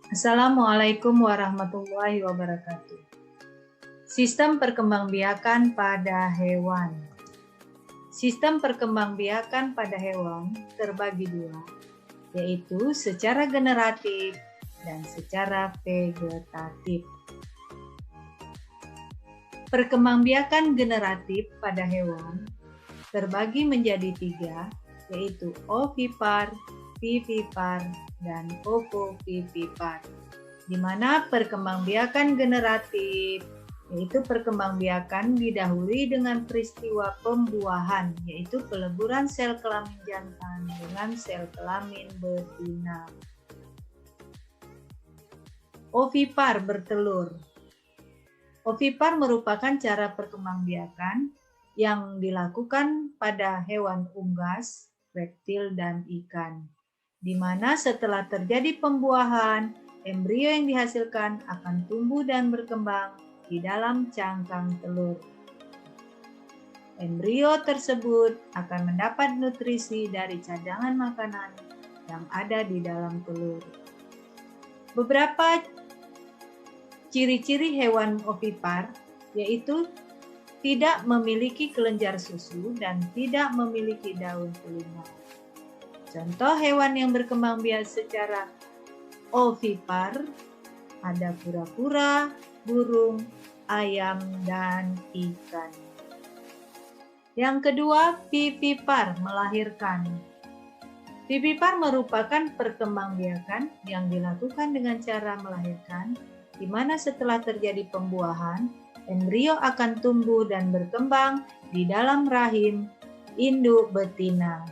Assalamualaikum warahmatullahi wabarakatuh. Sistem perkembangbiakan pada hewan. Sistem perkembangbiakan pada hewan terbagi dua, yaitu secara generatif dan secara vegetatif. Perkembangbiakan generatif pada hewan terbagi menjadi tiga, yaitu ovipar, vivipar, dan ovovivipar. Di mana perkembangbiakan generatif yaitu perkembangbiakan didahului dengan peristiwa pembuahan, yaitu peleburan sel kelamin jantan dengan sel kelamin betina. Ovipar bertelur. Ovipar merupakan cara perkembangbiakan yang dilakukan pada hewan unggas, reptil, dan ikan, di mana setelah terjadi pembuahan, embrio yang dihasilkan akan tumbuh dan berkembang di dalam cangkang telur. Embrio tersebut akan mendapat nutrisi dari cadangan makanan yang ada di dalam telur. Beberapa ciri-ciri hewan ovipar yaitu tidak memiliki kelenjar susu dan tidak memiliki daun telinga. Contoh hewan yang berkembang biak secara ovipar ada kura-kura, burung, ayam, dan ikan. Yang kedua, vivipar, melahirkan. Vivipar merupakan perkembangbiakan yang dilakukan dengan cara melahirkan, di mana setelah terjadi pembuahan, embrio akan tumbuh dan berkembang di dalam rahim induk betina.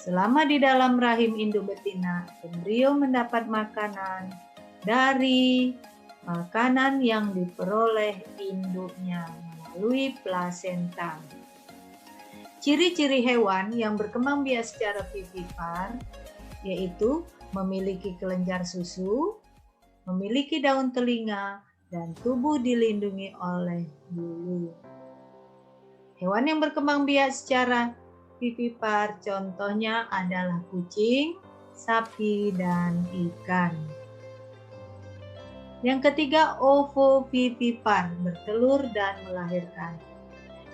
Selama di dalam rahim induk betina, embrio mendapat makanan dari makanan yang diperoleh induknya melalui plasenta. Ciri-ciri hewan yang berkembang biak secara vivipar yaitu memiliki kelenjar susu, memiliki daun telinga, dan tubuh dilindungi oleh bulu. Hewan yang berkembang biak secara vivipar contohnya adalah kucing, sapi, dan ikan. Yang ketiga, ovovivipar, bertelur dan melahirkan.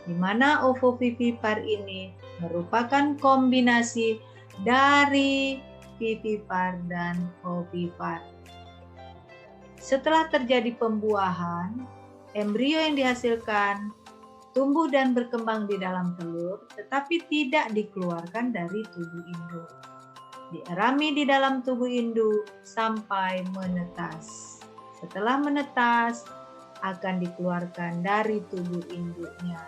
Di mana ovovivipar ini merupakan kombinasi dari vivipar dan ovipar. Setelah terjadi pembuahan, embrio yang dihasilkan tumbuh dan berkembang di dalam telur, tetapi tidak dikeluarkan dari tubuh induk. Dierami di dalam tubuh induk sampai menetas. Setelah menetas, akan dikeluarkan dari tubuh induknya.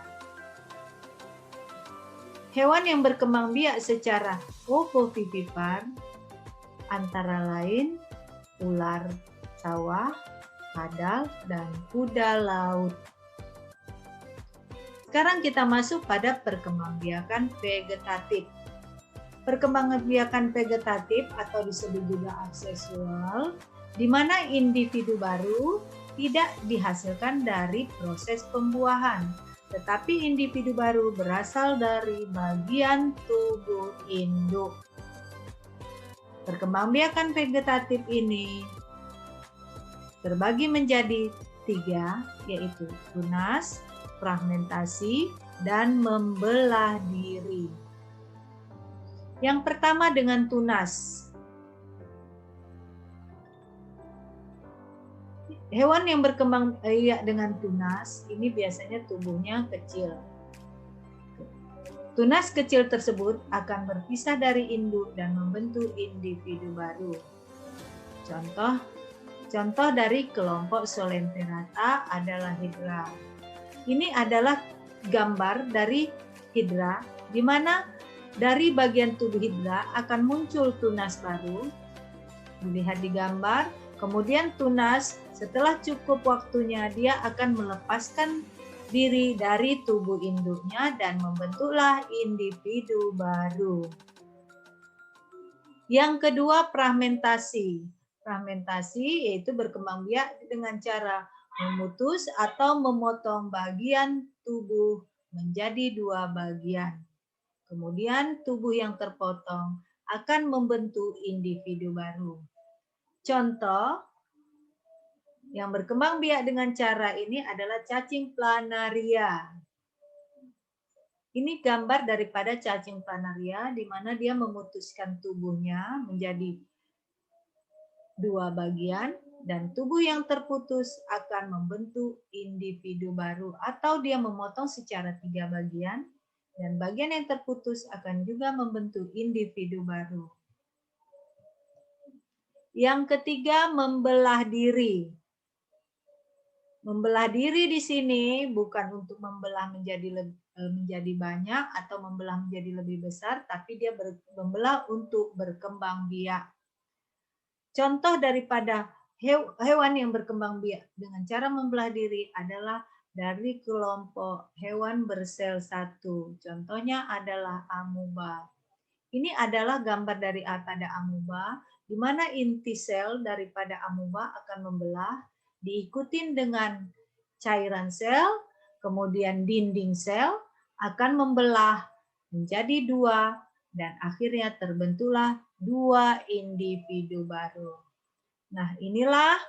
Hewan yang berkembang biak secara ovovivipar antara lain ular sawah, kadal, dan kuda laut. Sekarang kita masuk pada perkembangbiakan vegetatif. Perkembangbiakan vegetatif atau disebut juga aksesual, di mana individu baru tidak dihasilkan dari proses pembuahan, tetapi individu baru berasal dari bagian tubuh induk. Perkembangbiakan vegetatif ini terbagi menjadi tiga, yaitu tunas, fragmentasi, dan membelah diri. Yang pertama dengan tunas. Hewan yang berkembang biak dengan tunas ini biasanya tubuhnya kecil. Tunas kecil tersebut akan berpisah dari induk dan membentuk individu baru. Contoh dari kelompok Solenterata adalah hidra. Ini adalah gambar dari hidra, di mana dari bagian tubuh hidra akan muncul tunas baru. Dilihat di gambar, kemudian tunas setelah cukup waktunya dia akan melepaskan diri dari tubuh induknya dan membentuklah individu baru. Yang kedua, fragmentasi. Fragmentasi yaitu berkembang biak dengan cara memutus atau memotong bagian tubuh menjadi dua bagian. Kemudian tubuh yang terpotong akan membentuk individu baru. Contoh yang berkembang biak dengan cara ini adalah cacing planaria. Ini gambar daripada cacing planaria di mana dia memutuskan tubuhnya menjadi dua bagian dan tubuh yang terputus akan membentuk individu baru atau dia memotong secara 3 bagian dan bagian yang terputus akan juga membentuk individu baru. Yang ketiga, membelah diri. Membelah diri di sini bukan untuk membelah menjadi banyak atau membelah menjadi lebih besar, tapi dia membelah untuk berkembang biak. Contoh daripada hewan yang berkembang biak dengan cara membelah diri adalah dari kelompok hewan bersel satu. Contohnya adalah amuba. Ini adalah gambar pada amuba, di mana inti sel daripada amuba akan membelah, diikutin dengan cairan sel, kemudian dinding sel akan membelah menjadi dua, dan akhirnya terbentuklah dua individu baru. Nah, inilah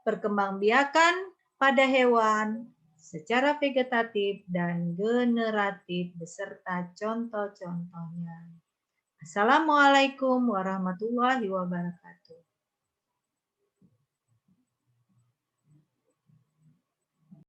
perkembangbiakan pada hewan secara vegetatif dan generatif beserta contoh-contohnya. Assalamualaikum warahmatullahi wabarakatuh.